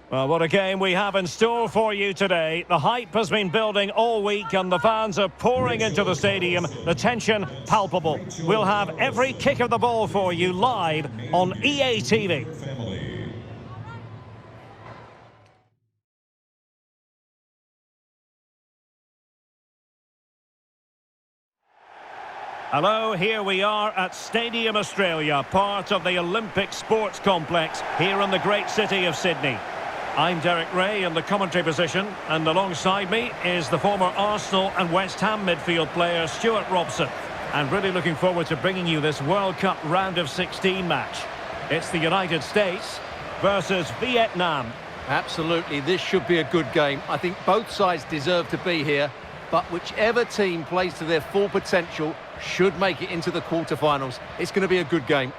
Well, what a game we have in store for you today. The hype has been building all week and the fans are pouring into the stadium. The tension palpable. We'll have every kick of the ball for you live on EA TV. Hello, here we are at Stadium Australia, part of the Olympic Sports Complex here in the great city of Sydney. I'm Derek Ray in the commentary position, and alongside me is the former Arsenal and West Ham midfield player Stuart Robson. And really looking forward to bringing you this World Cup round of 16 match. It's the United States versus Vietnam. Absolutely, this should be a good game. I think both sides deserve to be here, but whichever team plays to their full potential should make it into the quarterfinals. It's going to be a good game.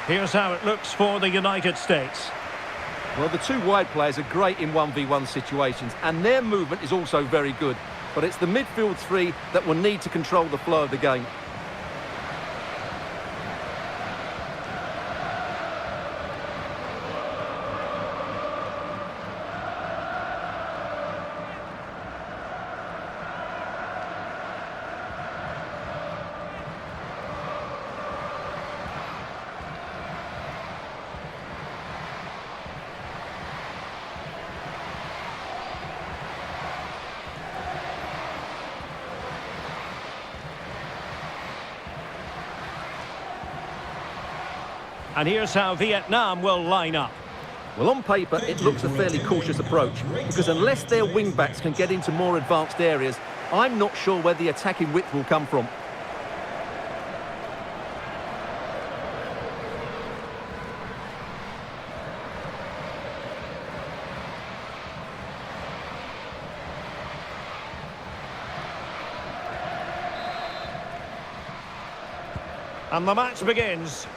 Here's how it looks for the United States. Well, the two wide players are great in 1v1 situations, and their movement is also very good. But it's the midfield three that will need to control the flow of the game. And here's how Vietnam will line up. Well, on paper, it looks a fairly cautious approach, because unless their wing-backs can get into more advanced areas, I'm not sure where the attacking width will come from. And the match begins.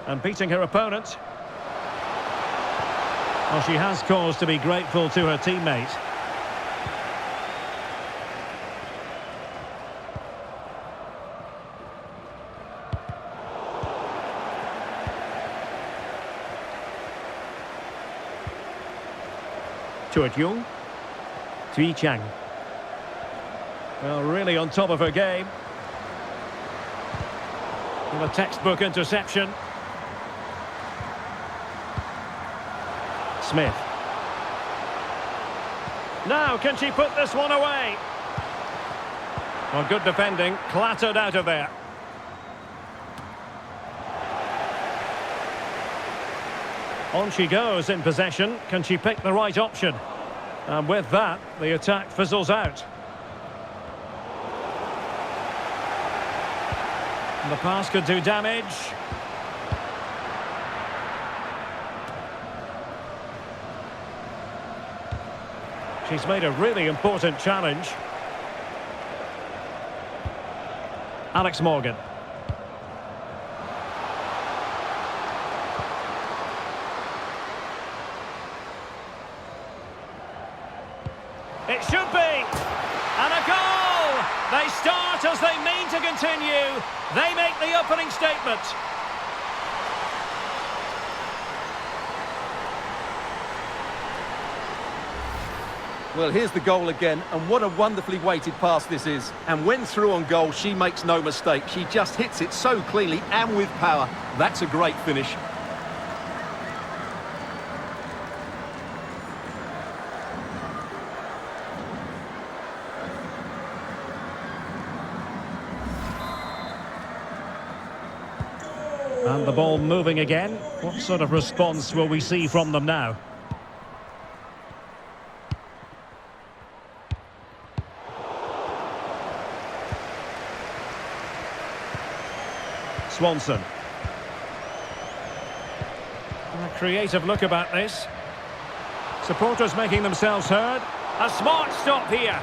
And beating her opponent. Well, she has cause to be grateful to her teammate. Tuot Jung. Tui Chang. Well, really on top of her game. And a textbook interception. Smith. Now, can she put this one away? Well, good defending, clattered out of there. On she goes in possession. Can she pick the right option? And with that, the attack fizzles out. And the pass could do damage. She's made a really important challenge. Alex Morgan. It should be! And a goal! They start as they mean to continue. They make the opening statement. Well, here's the goal again, and what a wonderfully weighted pass this is. And when through on goal, she makes no mistake. She just hits it so cleanly and with power. That's a great finish. And the ball moving again. What sort of response will we see from them now? Swanson. A creative look about this. Supporters making themselves heard. A smart stop here.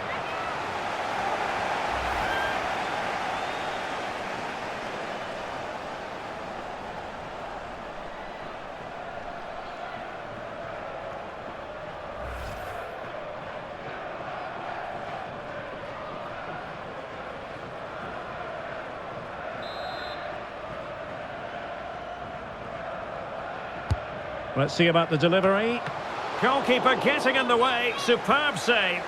Let's see about the delivery. Goalkeeper getting in the way. Superb save.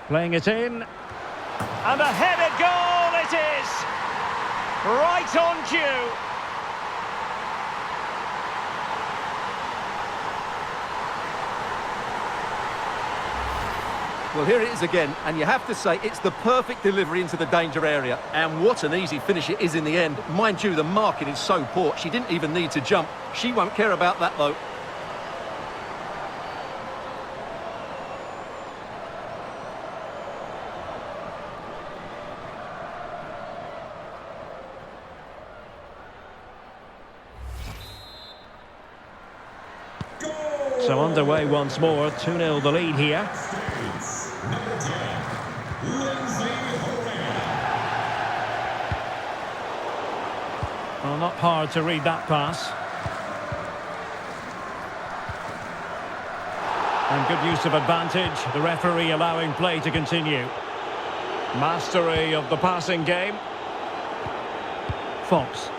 Playing it in. And a headed goal it is. Right on cue. Well, here it is again, and you have to say it's the perfect delivery into the danger area. And what an easy finish it is in the end. Mind you, the marking is so poor, she didn't even need to jump. She won't care about that, though. So underway once more, 2-0 the lead here. Well, not hard to read that pass. And good use of advantage, the referee allowing play to continue. Mastery of the passing game. Fox.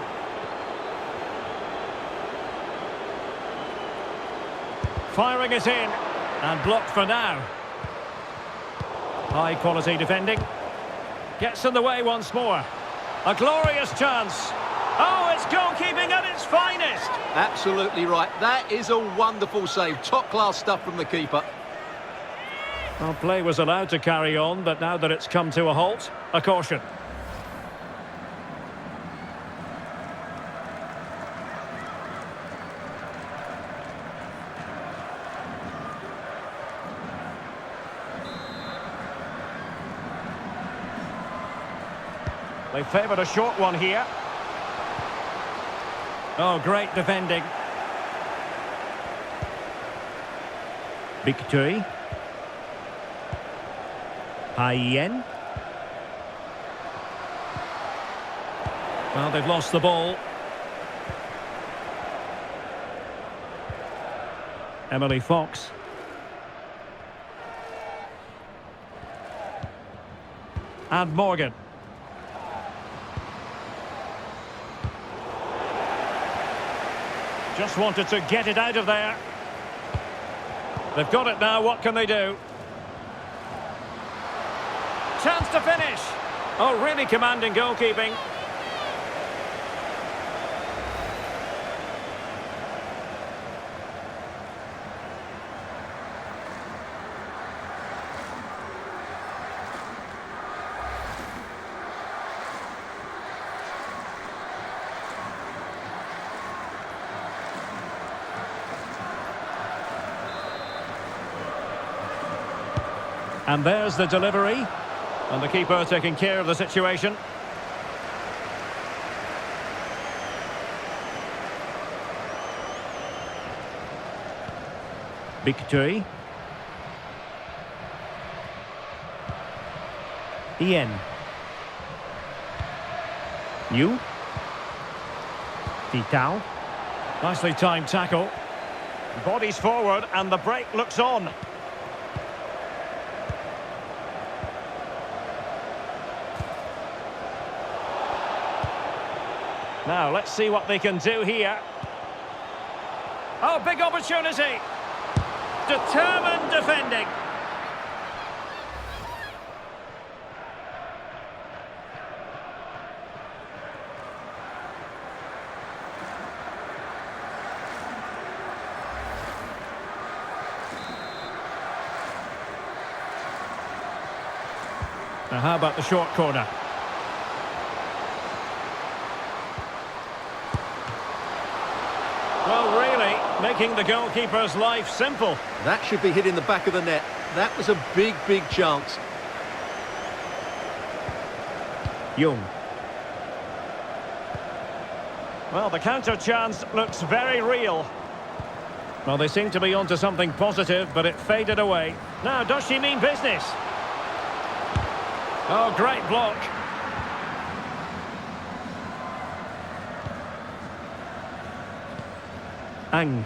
Firing it in, and blocked for now. High quality defending. Gets in the way once more. A glorious chance. Oh, it's goalkeeping at its finest. Absolutely right. That is a wonderful save. Top-class stuff from the keeper. Well, play was allowed to carry on, but now that it's come to a halt, a caution. They favoured a short one here. Oh, great defending. Victory. Hayen. Well, they've lost the ball. Emily Fox. And Morgan. Just wanted to get it out of there. They've got it now, what can they do? Chance to finish. Oh, really commanding goalkeeping. And there's the delivery. And the keeper taking care of the situation. Victory. Ian. Yu. Titao. Nicely timed tackle. Bodies forward and the break looks on. Now, let's see what they can do here. Oh, big opportunity. Determined defending. Now, how about the short corner? making the goalkeeper's life simple. That should be hit in the back of the net. That was a big, big chance. Jung. Well, the counter chance looks very real. Well, they seem to be onto something positive, but it faded away. Now, does she mean business? Oh, great block. Ang.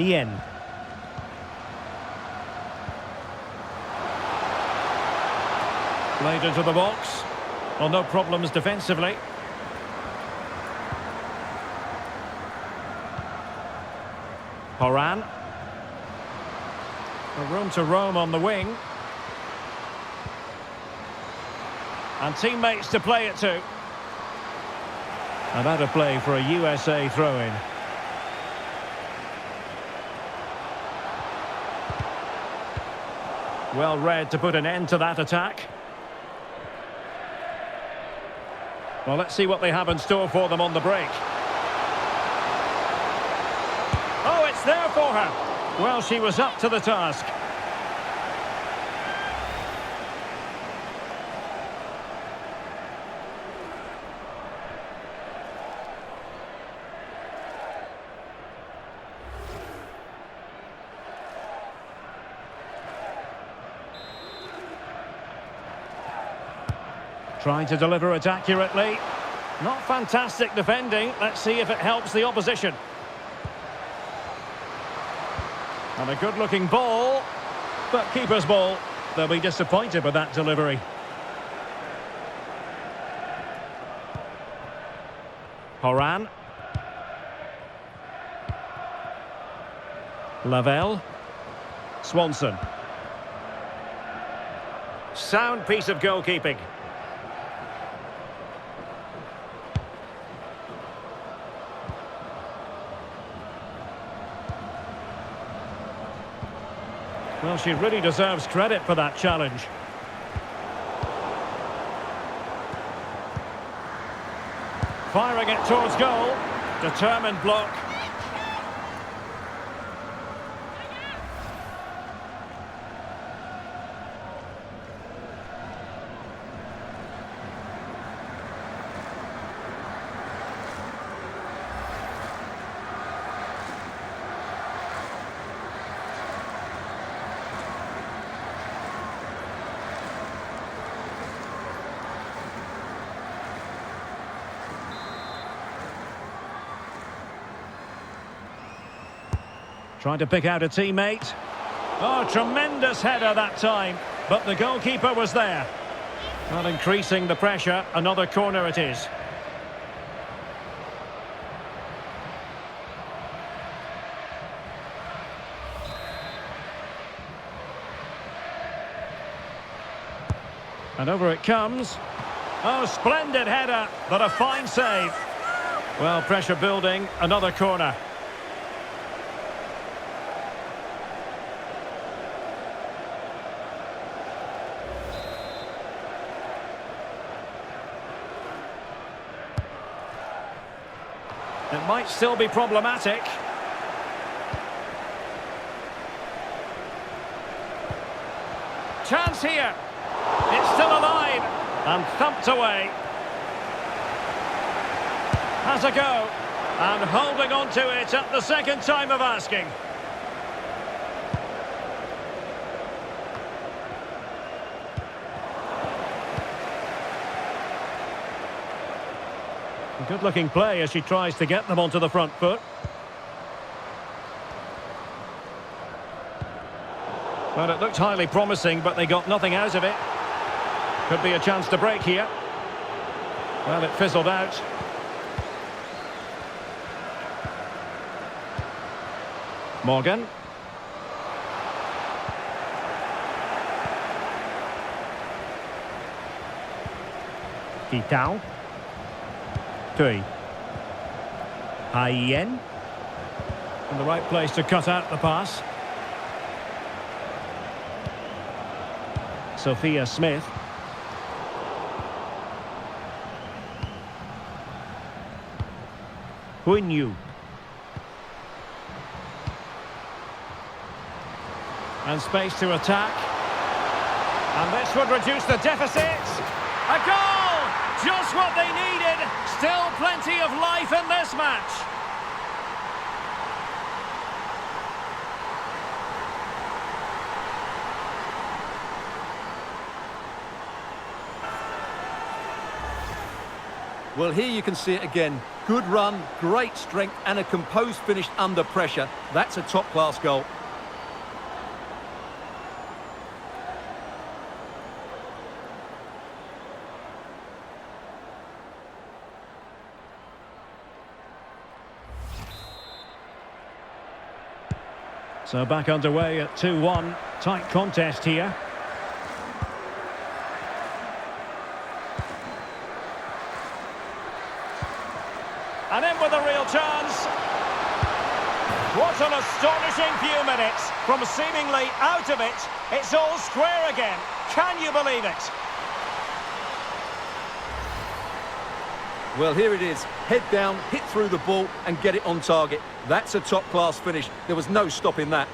Ian. Played into the box. Well, no problems defensively. Horan. A room to roam on the wing. And teammates to play it to. And out of play for a USA throw-in. Well read to put an end to that attack. Well, let's see what they have in store for them on the break. Oh, it's there for her. Well, she was up to the task. Trying to deliver it accurately. Not fantastic defending. Let's see if it helps the opposition. And a good-looking ball. But keeper's ball. They'll be disappointed with that delivery. Horan. Lavelle. Swanson. Sound piece of goalkeeping. Well, she really deserves credit for that challenge. Firing it towards goal. Determined block. Trying to pick out a teammate. Oh, tremendous header that time. But the goalkeeper was there. Well, increasing the pressure. Another corner it is. And over it comes. Oh, splendid header, but a fine save. Well, pressure building. Another corner. It might still be problematic. Chance here. It's still alive. And thumped away. Has a go. And holding on to it at the second time of asking. Good-looking play as she tries to get them onto the front foot. Well, it looked highly promising, but they got nothing out of it. Could be a chance to break here. Well, it fizzled out. Morgan. Kitao. Tui. Hayen. In the right place to cut out the pass. Sophia Smith. Huinyu. And space to attack. And this would reduce the deficit. A goal! Just what they needed. Still plenty of life in this match. Well, here you can see it again. Good run, great strength, and a composed finish under pressure. That's a top-class goal. So back underway at 2-1. Tight contest here. And in with a real chance. What an astonishing few minutes. From seemingly out of it, it's all square again. Can you believe it? Well, here it is. Head down, hit through the ball and get it on target. That's a top-class finish. There was no stopping that.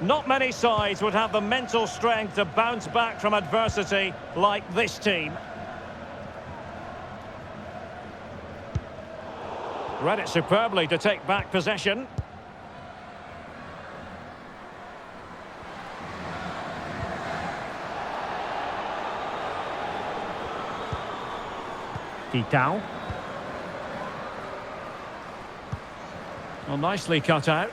Not many sides would have the mental strength to bounce back from adversity like this team. Read it superbly to take back possession. Kitao. Well, nicely cut out.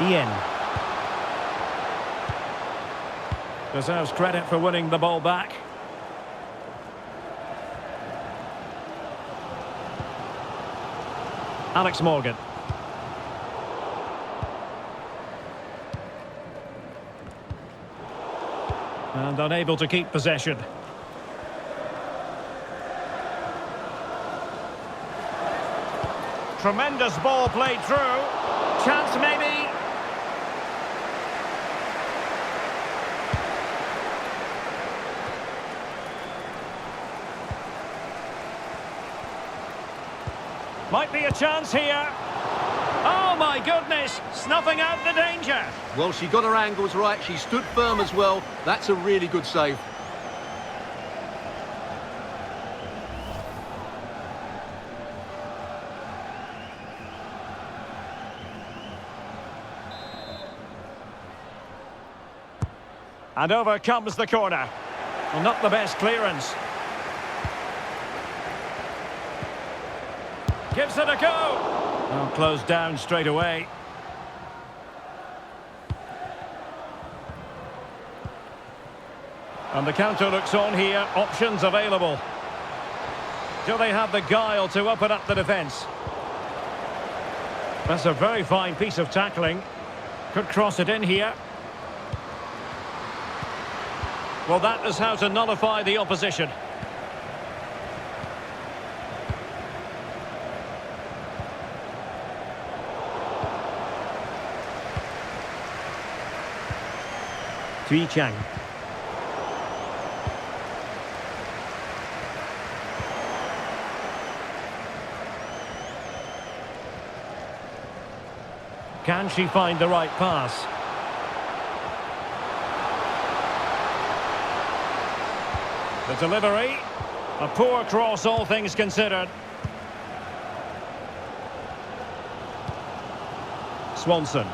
Ian. Deserves credit for winning the ball back. Alex Morgan. And unable to keep possession. Tremendous ball played through. Chance maybe. Might be a chance here. Oh my goodness, snuffing out the danger. Well, she got her angles right. She stood firm as well. That's a really good save. And over comes the corner. Well, not the best clearance. Gives it a go. Well, closed down straight away. And the counter looks on here. Options available. Do they have the guile to open up the defence? That's a very fine piece of tackling. Could cross it in here. Well, that is how to nullify the opposition. Tui Chang. Can she find the right pass? The delivery. A poor cross, all things considered. Swanson.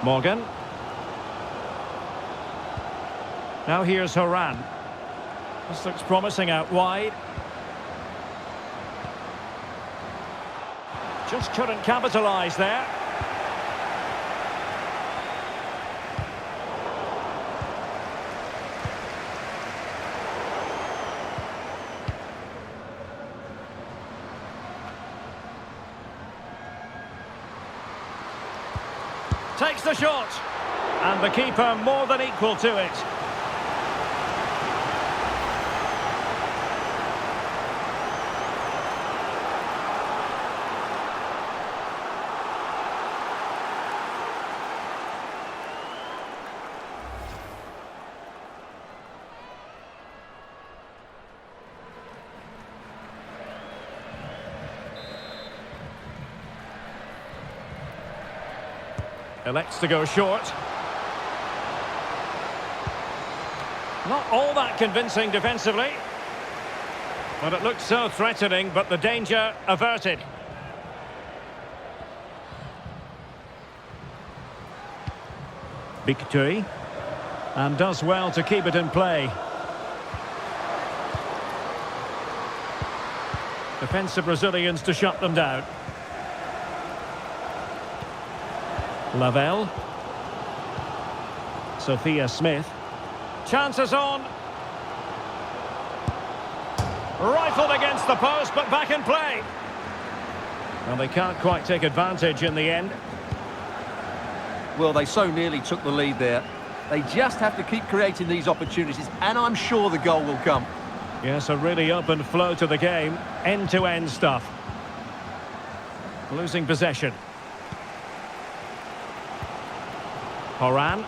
Morgan. Now here's Horan. This looks promising out wide. Just couldn't capitalise there. Takes the shot. And the keeper more than equal to it. Elects to go short. Not all that convincing defensively. But it looked so threatening, but the danger averted. Victory. And does well to keep it in play. Defensive Brazilians to shut them down. Lavelle. Sophia Smith. Chances on. Rifled against the post, but back in play. Well, they can't quite take advantage in the end. Well, they so nearly took the lead there. They just have to keep creating these opportunities, and I'm sure the goal will come. Yes, a really open flow to the game. End-to-end stuff. Losing possession. Horan.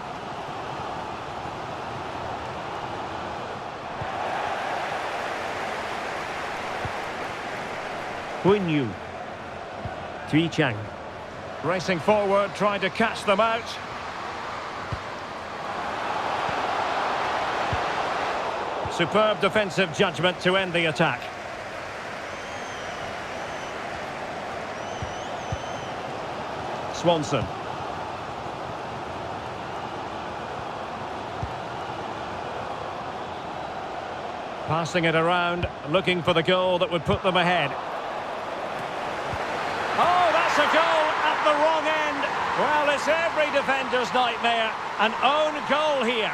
Huinyu. Tui Chang. Racing forward, trying to catch them out. Superb defensive judgment to end the attack. Swanson. Passing it around, looking for the goal that would put them ahead. Oh, that's a goal at the wrong end. Well, it's every defender's nightmare. An own goal here.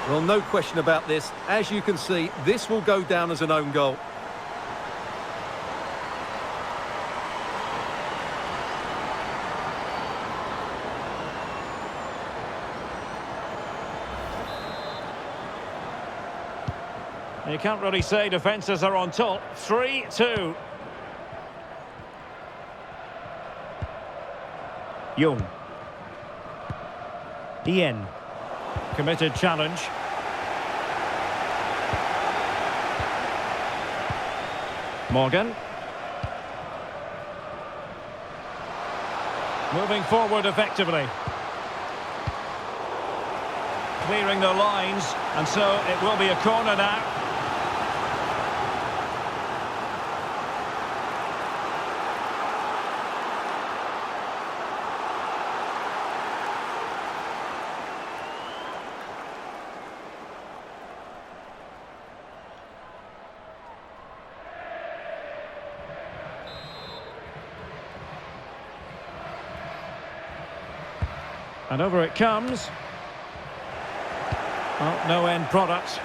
Well, no question about this. As you can see, this will go down as an own goal. You can't really say defences are on top. 3-2. Young. Ian. Committed challenge. Morgan. Moving forward effectively. Clearing the lines, and so it will be a corner now. And over it comes. Well, no end product.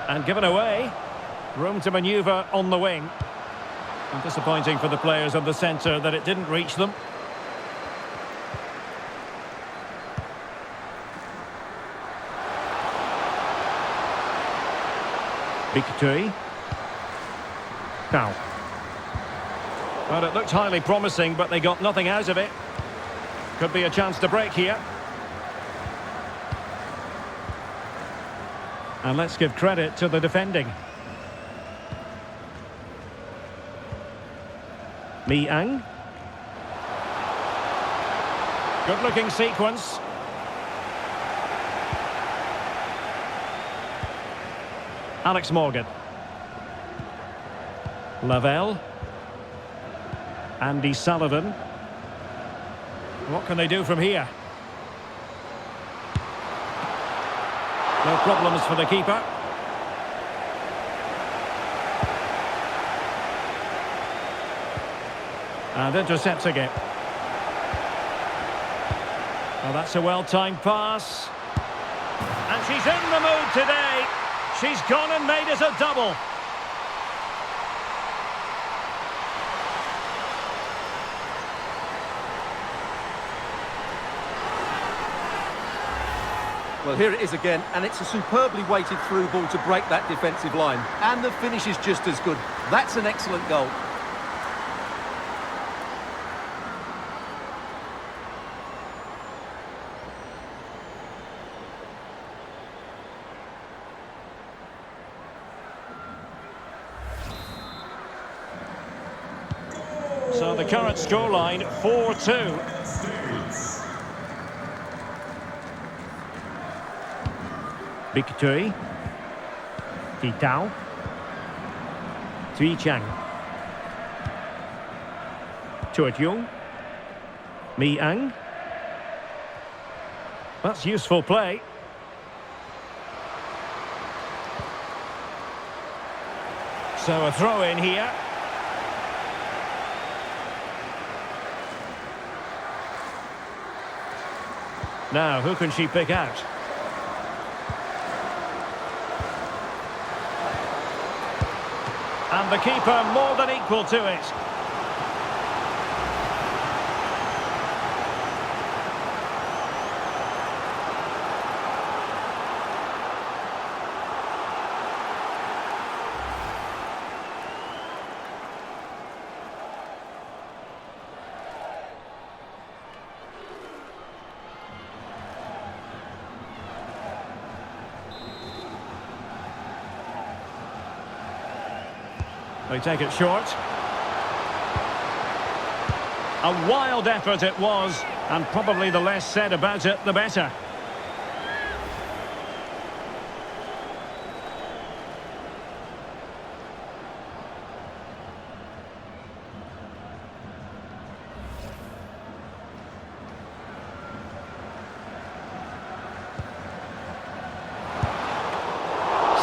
And given away. Room to manoeuvre on the wing. And disappointing for the players of the centre that it didn't reach them. Victory. Now. Well, it looked highly promising, but they got nothing out of it. Could be a chance to break here. And let's give credit to the defending. Mi Ang. Good-looking sequence. Alex Morgan. Lavelle. Andy Sullivan. What can they do from here? No problems for the keeper. And intercepting it. Well, that's a well-timed pass. And she's in the mood today. She's gone and made it a double. Well, here it is again, and it's a superbly weighted through ball to break that defensive line. And the finish is just as good. That's an excellent goal. So the current scoreline, 4-2. Big Tui. Di Tao. Tui Chang. Tuat Jung. Mi Ang. That's useful play. So a throw in here. Now, who can she pick out? And the keeper more than equal to it. They take it short. A wild effort it was, and probably the less said about it, the better.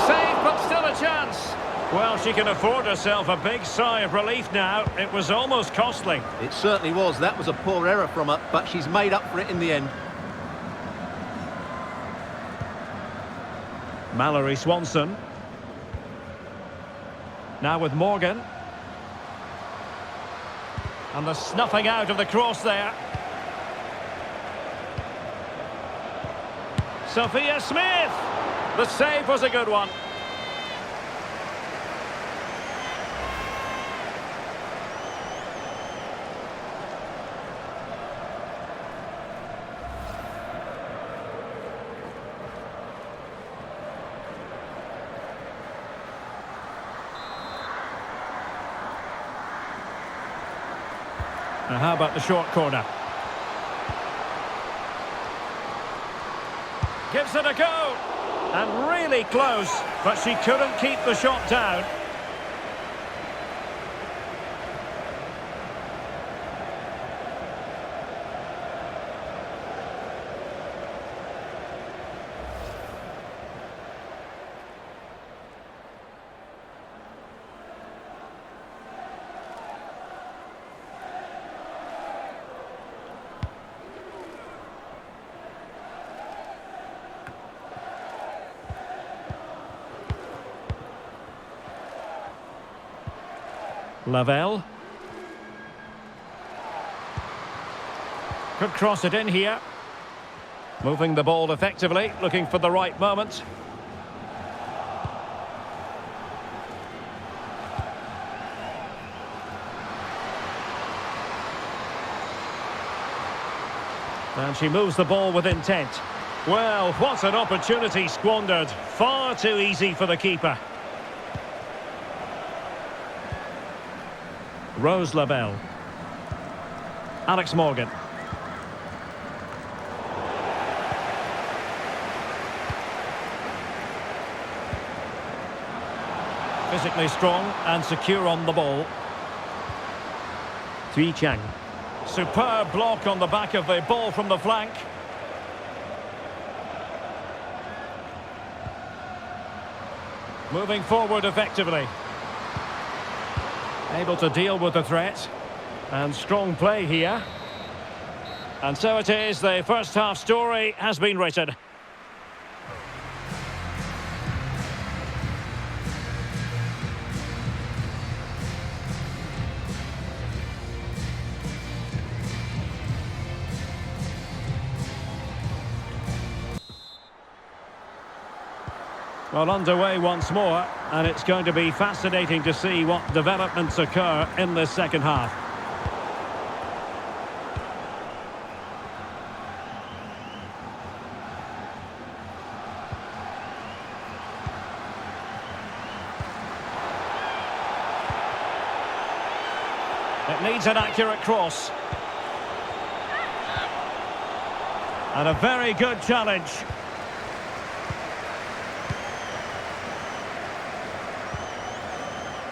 Save, but still a chance. Well, she can afford herself a big sigh of relief now. It was almost costly. It certainly was. That was a poor error from her, but she's made up for it in the end. Mallory Swanson. Now with Morgan. And the snuffing out of the cross there. Sophia Smith! The save was a good one. Now how about the short corner? Gives it a go. And really close, but she couldn't keep the shot down. Lavelle. Could cross it in here. Moving the ball effectively, looking for the right moment. And she moves the ball with intent. Well, what an opportunity squandered. Far too easy for the keeper. Rose Lavelle. Alex Morgan. Physically strong and secure on the ball. Tui Chang. Superb block on the back of the ball from the flank. Moving forward effectively. Able to deal with the threat. And strong play here. And so it is, the first half story has been written. Well, underway once more, and it's going to be fascinating to see what developments occur in this second half. It needs an accurate cross. And a very good challenge.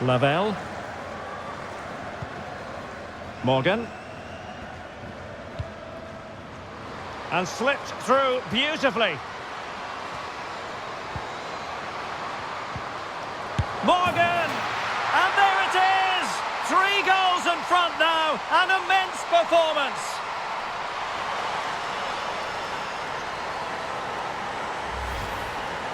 Lavelle. Morgan. And slipped through beautifully. Morgan! And there it is! 3 goals in front now. An immense performance.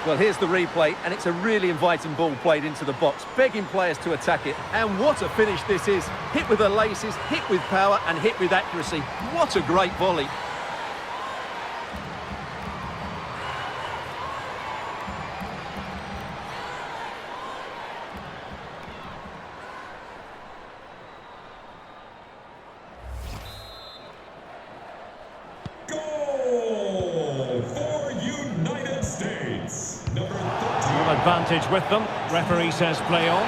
Well, here's the replay, and it's a really inviting ball played into the box, begging players to attack it. And what a finish this is. Hit with the laces, hit with power, and hit with accuracy. What a great volley. Advantage with them. Referee says play on.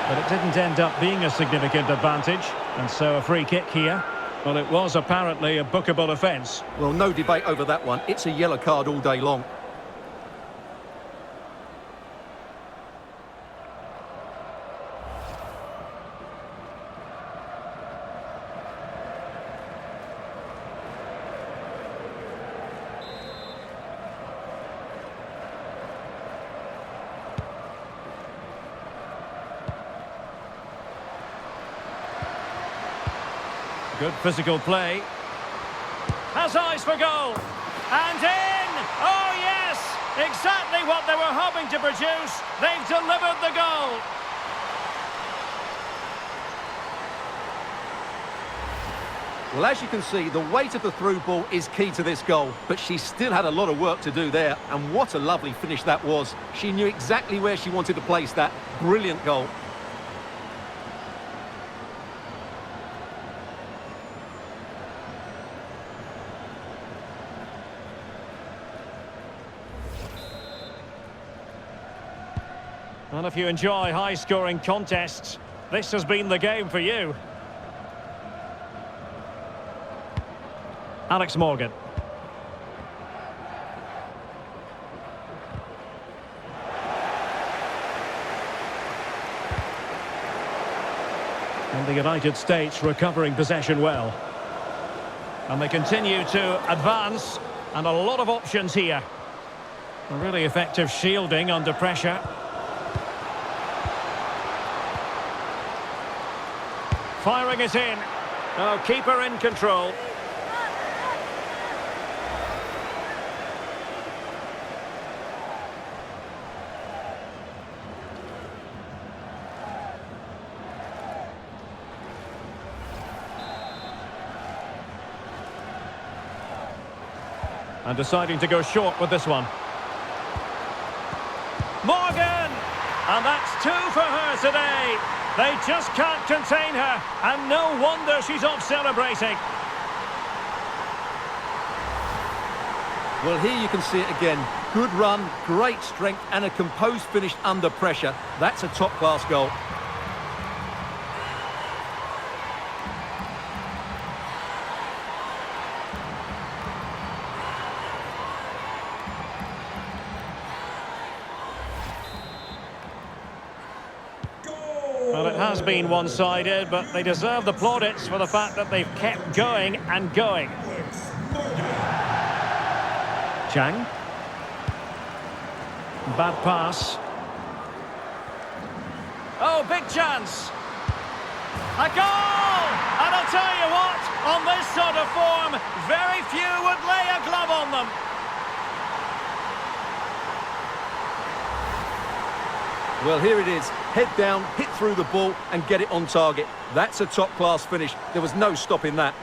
But it didn't end up being a significant advantage. And so a free kick here. Well, it was apparently a bookable offence. Well, no debate over that one. It's a yellow card all day long. Good physical play. Has eyes for goal. And in! Oh, yes! Exactly what they were hoping to produce. They've delivered the goal. Well, as you can see, the weight of the through ball is key to this goal. But she still had a lot of work to do there. And what a lovely finish that was. She knew exactly where she wanted to place that. Brilliant goal. And if you enjoy high-scoring contests, this has been the game for you. Alex Morgan. And the United States recovering possession well. And they continue to advance, and a lot of options here. A really effective shielding under pressure. Firing it in. Oh, keeper in control. And deciding to go short with this one. Morgan! And that's 2 for her today. They just can't contain her, and no wonder she's off celebrating. Well, here you can see it again. Good run, great strength, and a composed finish under pressure. That's a top-class goal. Well, it has been one-sided, but they deserve the plaudits for the fact that they've kept going and going. Chang. Bad pass. Oh, big chance. A goal! And I'll tell you what, on this sort of form, very few would lay a glove on them. Well, here it is. Head down, hit through the ball and get it on target. That's a top-class finish. There was no stopping that.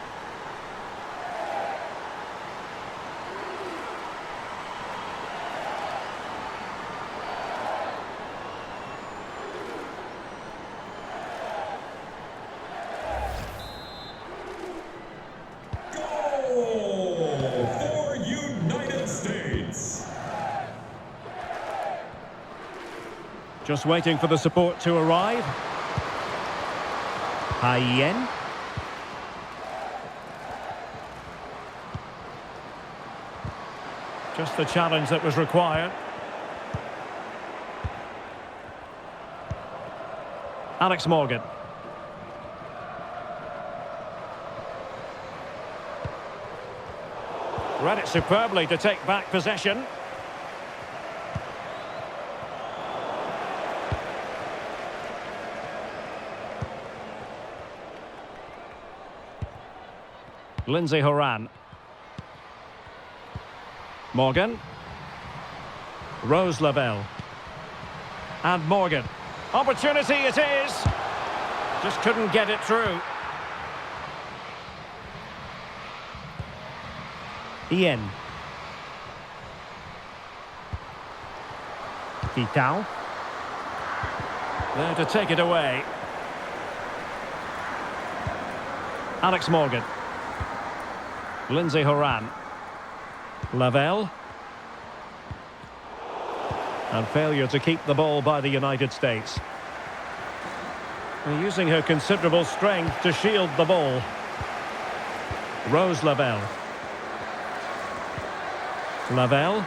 Goal for United States. Just waiting for the support to arrive. Yen. Just the challenge that was required. Alex Morgan. Read it superbly to take back possession. Lindsay Horan. Morgan. Rose Lavelle. And Morgan. Opportunity it is. Just couldn't get it through. Ian. Vitao. There to take it away. Alex Morgan. Lindsay Horan. Lavelle. And failure to keep the ball by the United States. They're using her considerable strength to shield the ball. Rose Lavelle. Lavelle.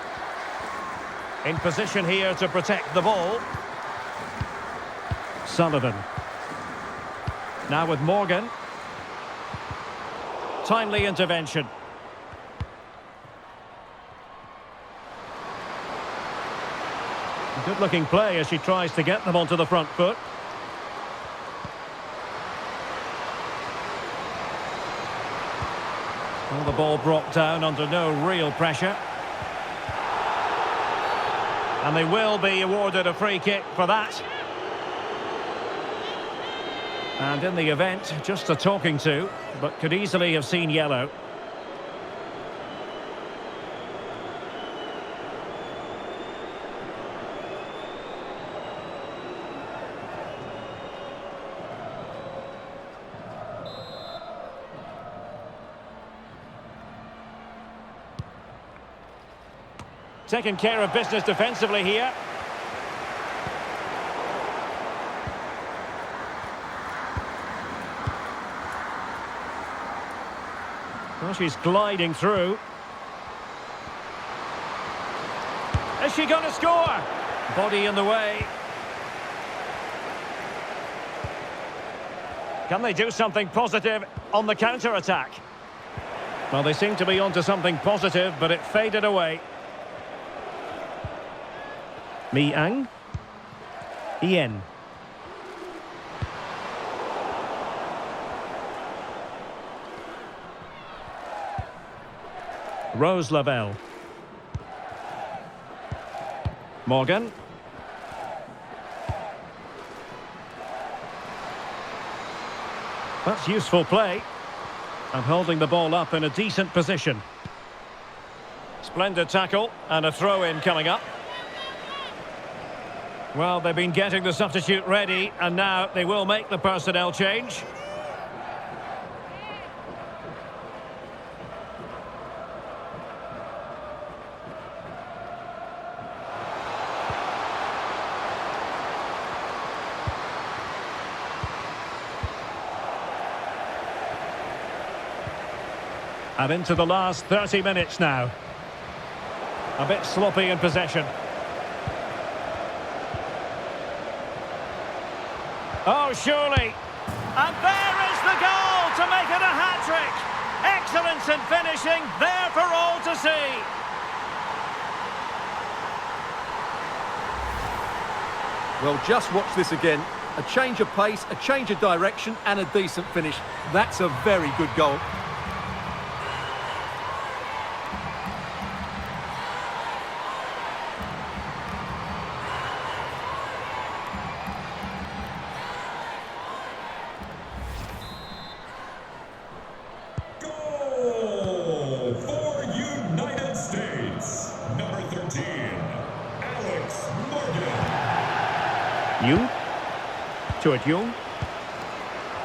In position here to protect the ball. Sullivan. Now with Morgan. Timely intervention. Good-looking play as she tries to get them onto the front foot. Well, the ball brought down under no real pressure. And they will be awarded a free kick for that. And in the event, just a talking to, but could easily have seen yellow. Taking care of business defensively here. Well, she's gliding through. Is she going to score? Body in the way. Can they do something positive on the counter-attack? Well, they seem to be onto something positive, but it faded away. Mi-ang. Ian. Rose Lavelle. Morgan. That's useful play. And holding the ball up in a decent position. Splendid tackle and a throw-in coming up. Well, they've been getting the substitute ready, and now they will make the personnel change. And into the last 30 minutes now. A bit sloppy in possession. Oh, surely. And there is the goal to make it a hat-trick. Excellence in finishing, there for all to see. Well, just watch this again. A change of pace, a change of direction, and a decent finish. That's a very good goal. Goal for United States. Number 13, Alex Morgan. Young. To it, Young.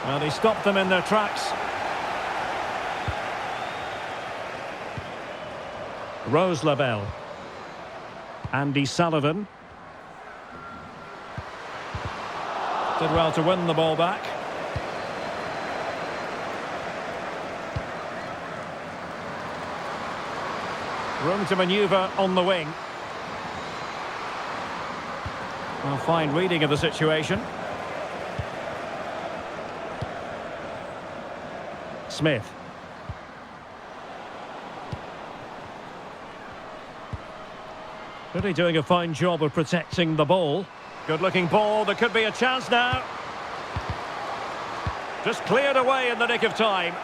Well, he stopped them in their tracks. Rose Lavelle. Andy Sullivan. Did well to win the ball back. Room to manoeuvre on the wing. Well, fine reading of the situation. Smith. Really doing a fine job of protecting the ball. Good-looking ball. There could be a chance now. Just cleared away in the nick of time.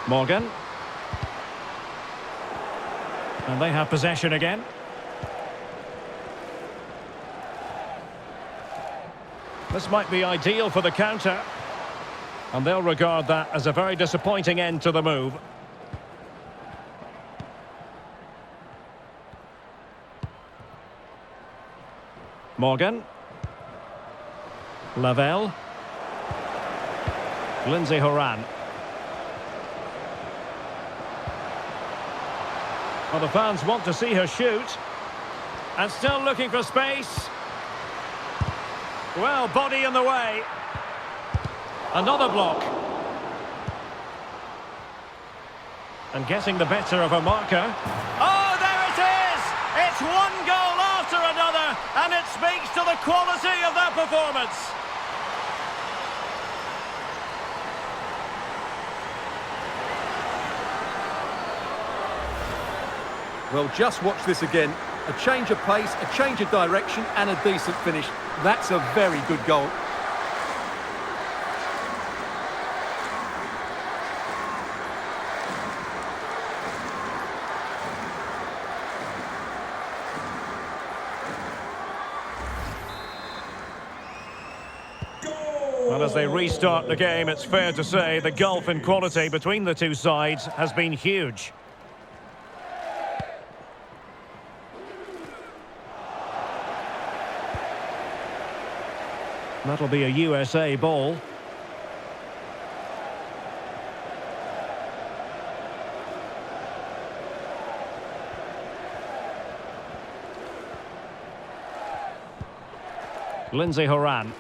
Morgan. And they have possession again. This might be ideal for the counter. And they'll regard that as a very disappointing end to the move. Morgan. Lavelle. Lindsay Horan. Well, the fans want to see her shoot. And still looking for space. Well, body in the way. Another block. And getting the better of a marker. Oh, there it is! It's one goal after another, and it speaks to the quality of that performance. Well, just watch this again. A change of pace, a change of direction, and a decent finish. That's a very good goal. Well, as they restart the game, it's fair to say the gulf in quality between the two sides has been huge. That'll be a USA ball. Lindsay Horan.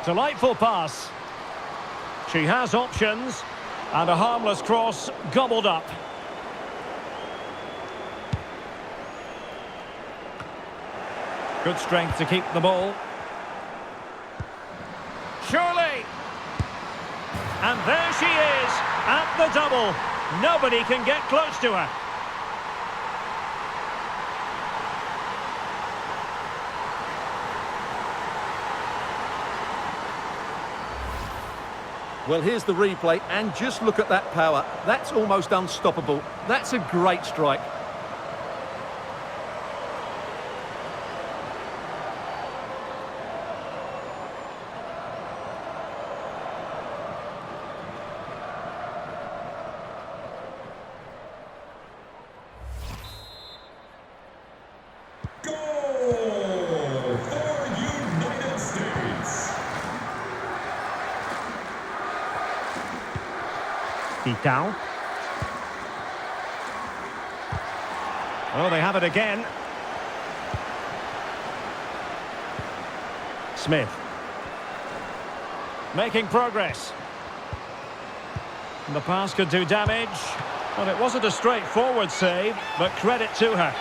Delightful pass. She has options. And a harmless cross gobbled up. Good strength to keep the ball. Surely. And there she is, at the double. Nobody can get close to her. Well, here's the replay, and just look at that power. That's almost unstoppable. That's a great strike. Goal for United States. Down. Oh, they have it again. Smith. Making progress. And the pass could do damage. Well, it wasn't a straightforward save, but credit to her.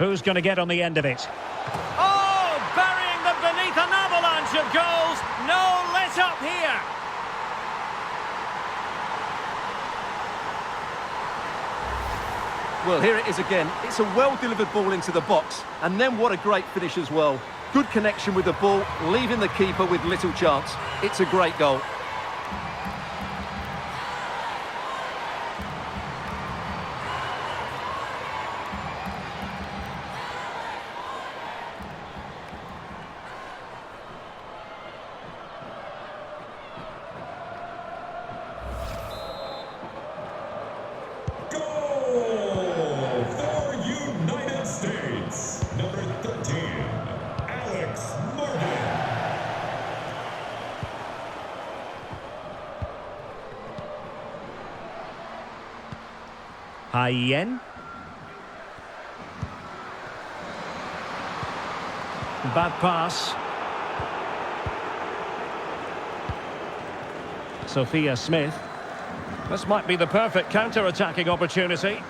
Who's going to get on the end of it? Oh, burying them beneath an avalanche of goals. No let up here. Well, here it is again. It's a well-delivered ball into the box. And then what a great finish as well. Good connection with the ball, leaving the keeper with little chance. It's a great goal. Goal for United States. Number 13, Alex Morgan. Hayen. Bad pass. Sophia Smith. This might be the perfect counter-attacking opportunity.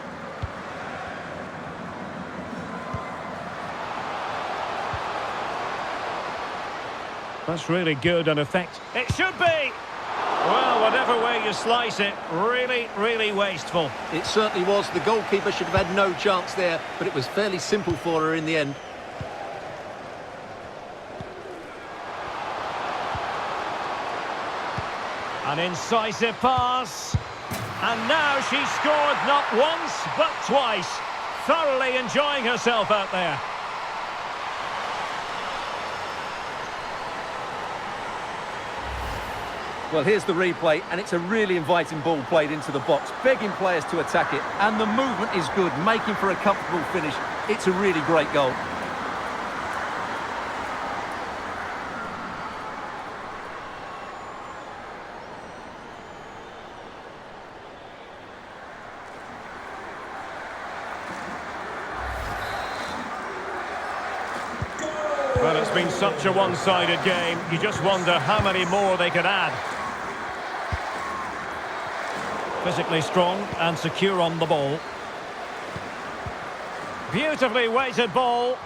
That's really good and effective. It should be! Well, whatever way you slice it, really, really wasteful. It certainly was. The goalkeeper should have had no chance there, but it was fairly simple for her in the end. An incisive pass. And now she's scored not once, but twice. Thoroughly enjoying herself out there. Well, here's the replay, and it's a really inviting ball played into the box, begging players to attack it. And the movement is good, making for a comfortable finish. It's a really great goal. Well, it's been such a one-sided game. You just wonder how many more they could add. Physically strong and secure on the ball. Beautifully weighted ball.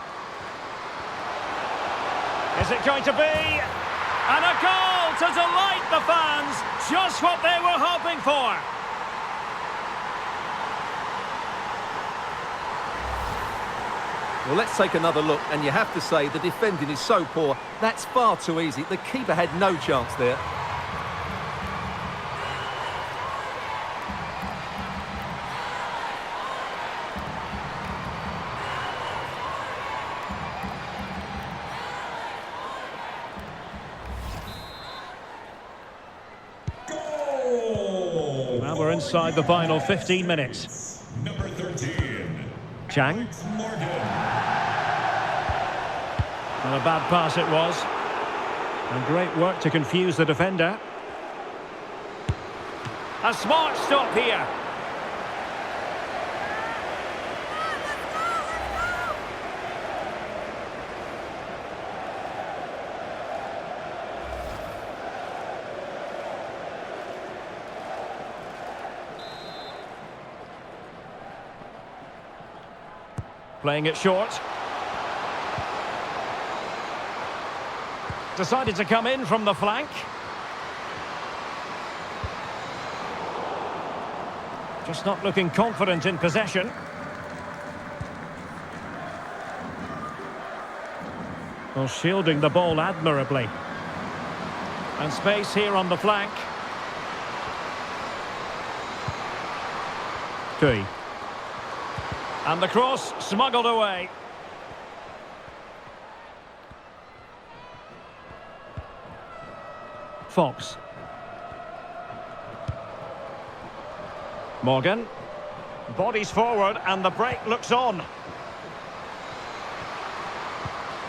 Is it going to be? And a goal to delight the fans. Just what they were hoping for. Well, let's take another look, and you have to say the defending is so poor. That's far too easy. The keeper had no chance there. Goal. Well, we're inside the final 15 minutes. Number 13, Chang. Alex Morgan. And a bad pass it was. And great work to confuse the defender. A smart stop here. Playing it short. Decided to come in from the flank. Just not looking confident in possession. Well, shielding the ball admirably. And space here on the flank. Kui. And the cross smuggled away. Fox. Morgan. Bodies forward and the break looks on.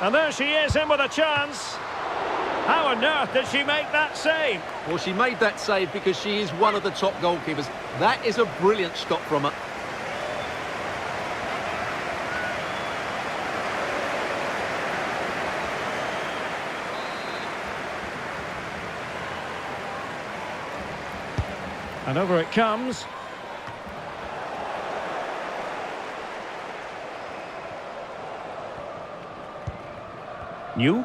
And there she is, in with a chance. How on earth did she make that save? Well, she made that save because she is one of the top goalkeepers. That is a brilliant stop from her. And over it comes. Yu.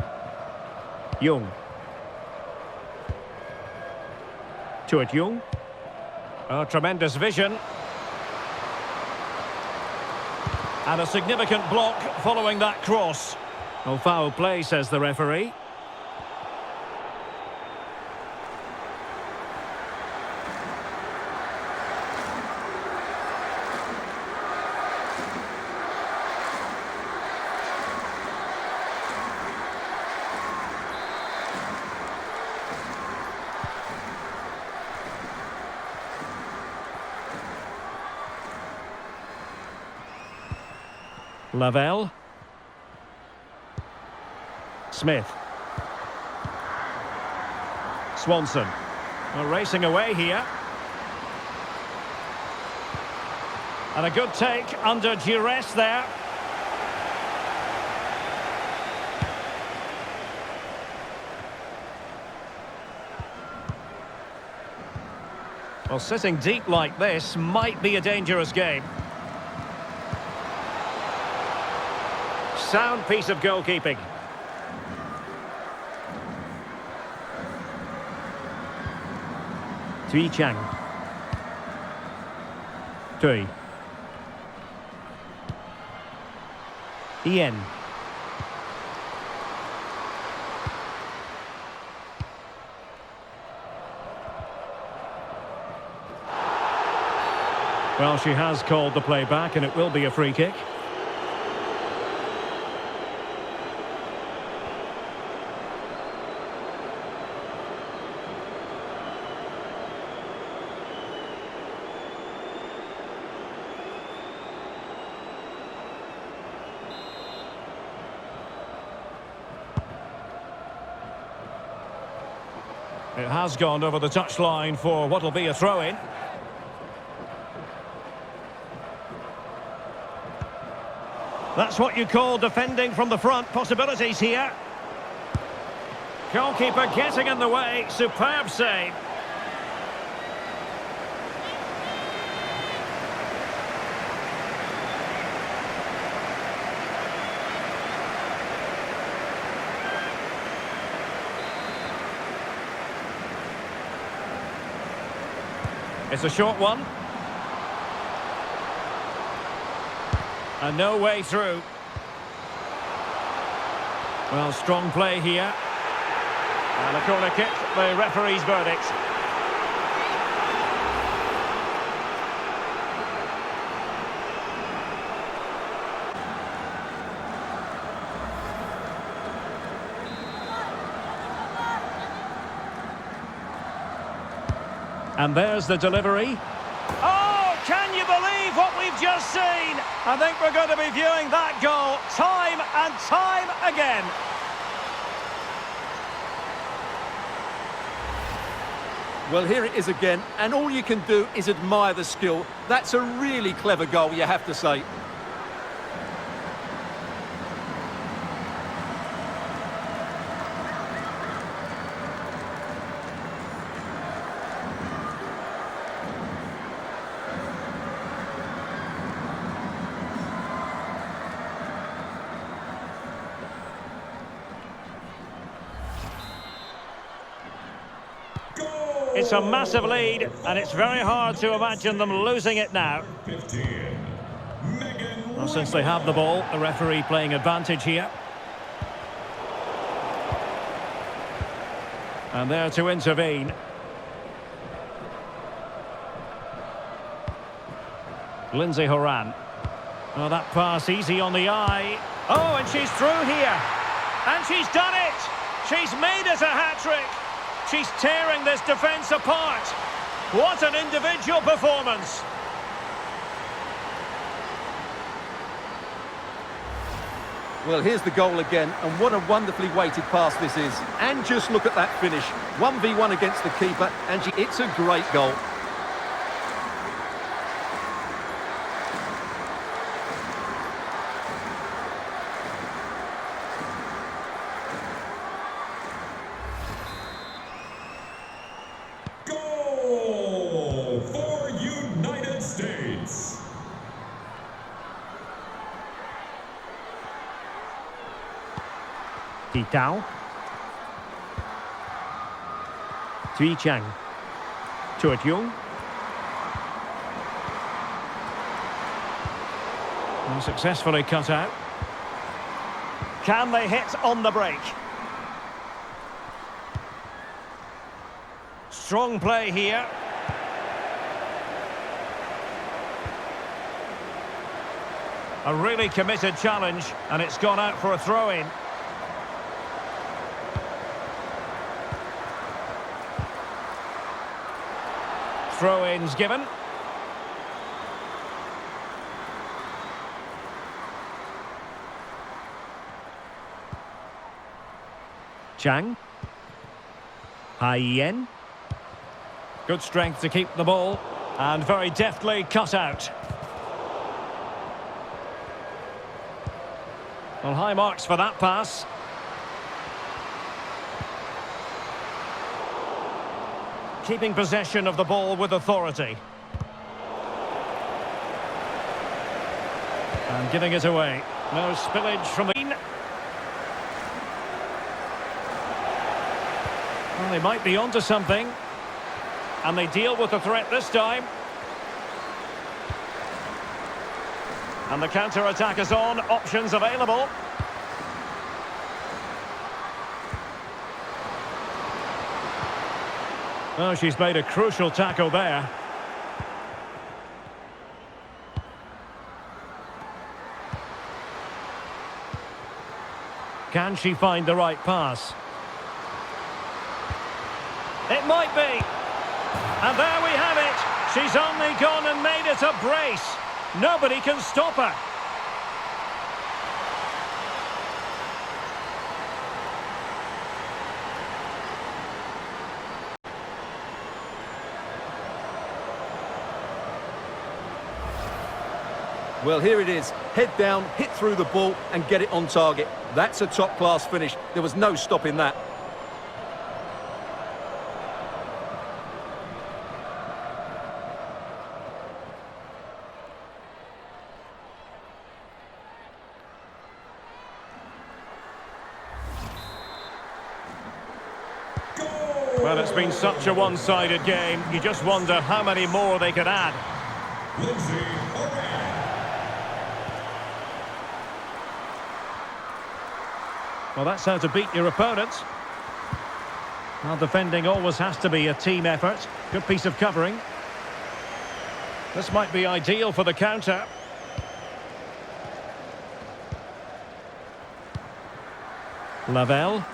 Jung. To it, Jung. Oh, tremendous vision. And a significant block following that cross. Oh, foul play, says the referee. Lavelle. Smith. Swanson. Well, racing away here. And a good take under duress there. Well, sitting deep like this might be a dangerous game. Sound piece of goalkeeping. Tui Chang. Tui. Ian. Well, she has called the play back, and it will be a free kick. It has gone over the touchline for what will be a throw-in. That's what you call defending from the front. Possibilities here. Goalkeeper getting in the way. Superb save. It's a short one. And no way through. Well, strong play here. And a corner kick, the referee's verdict. And there's the delivery. Oh, can you believe what we've just seen? I think we're going to be viewing that goal time and time again. Well, here it is again, and all you can do is admire the skill. That's a really clever goal, you have to say. It's a massive lead, and it's very hard to imagine them losing it now. 15. Well, since they have the ball, the referee playing advantage here. And there to intervene. Lindsay Horan. Oh, that pass easy on the eye. Oh, and she's through here. And she's done it. She's made it a hat-trick. She's tearing this defence apart. What an individual performance. Well, here's the goal again, and what a wonderfully weighted pass this is. And just look at that finish. 1v1 against the keeper, and it's a great goal. Goal for United States. Tao. Thuy Chang. Tuot Yung. And successfully cut out. Can they hit on the break? Strong play here. A really committed challenge, and it's gone out for a throw-in. Throw-ins given. Chang. Hai Yen. Good strength to keep the ball, and very deftly cut out. Well, high marks for that pass. Keeping possession of the ball with authority. And giving it away. No spillage from the... Well, they might be onto something. And they deal with the threat this time. And the counter-attack is on. Options available. Oh, she's made a crucial tackle there. Can she find the right pass? It might be. And there we have it. She's only gone and made it a brace. Nobody can stop her. Well, here it is. Head down, hit through the ball and get it on target. That's a top-class finish. There was no stopping that. Well, it's been such a one-sided game. You just wonder how many more they could add. Well, that's how to beat your opponent. Well, defending always has to be a team effort. Good piece of covering. This might be ideal for the counter. Lavelle.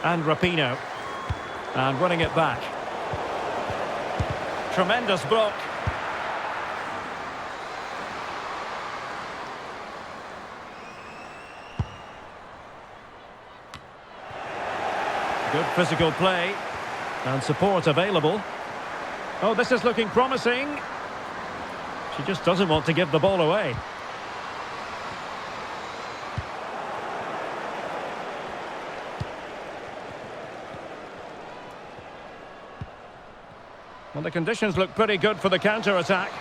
And Rapinoe. And winning it back. Tremendous block. Good physical play. And support available. Oh, this is looking promising. She just doesn't want to give the ball away. Well, the conditions look pretty good for the counter-attack.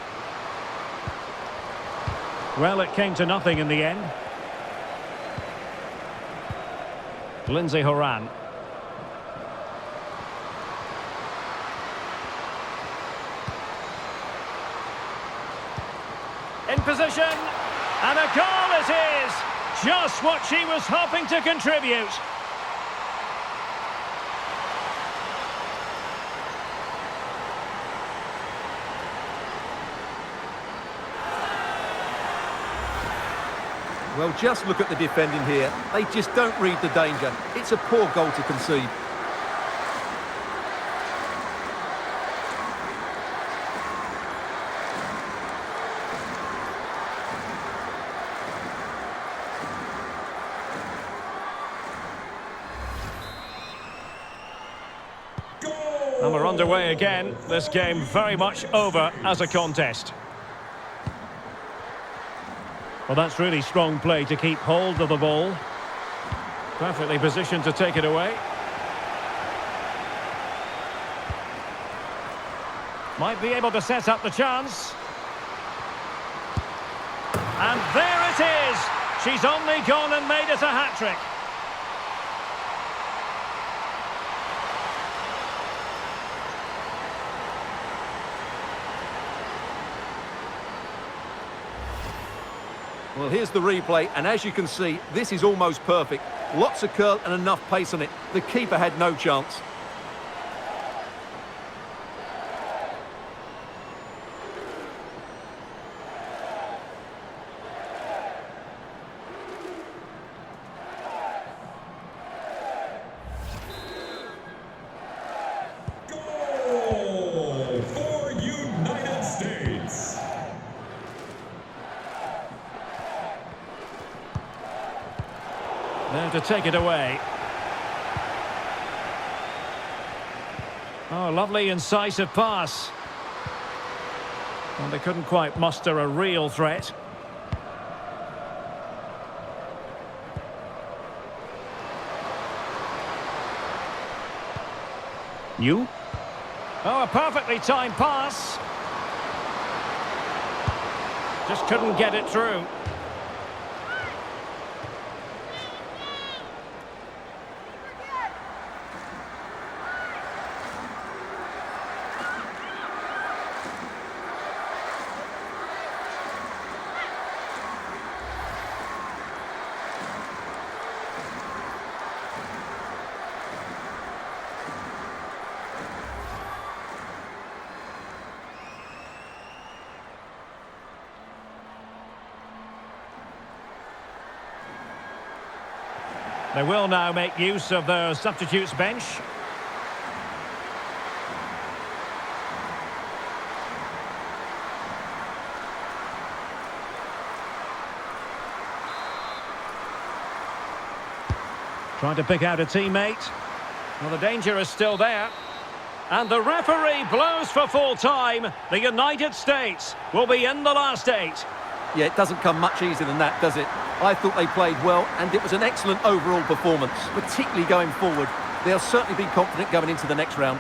Well, it came to nothing in the end. Lindsay Horan. In position, and a goal it is! Just what she was hoping to contribute. Well, just look at the defending here. They just don't read the danger. It's a poor goal to concede. And we're underway again. This game very much over as a contest. Well, that's really strong play to keep hold of the ball. Perfectly positioned to take it away. Might be able to set up the chance. And there it is! She's only gone and made it a hat-trick. Well, here's the replay, and as you can see, this is almost perfect. Lots of curl and enough pace on it. The keeper had no chance. Goal for United States. There to take it away. Oh, lovely incisive pass. Well, they couldn't quite muster a real threat. New. Oh, a perfectly timed pass. Just couldn't get it through. They will now make use of their substitutes bench. Trying to pick out a teammate. Well, the danger is still there. And the referee blows for full time. The United States will be in the last 8. Yeah, it doesn't come much easier than that, does it? I thought they played well, and it was an excellent overall performance, particularly going forward. They'll certainly be confident going into the next round.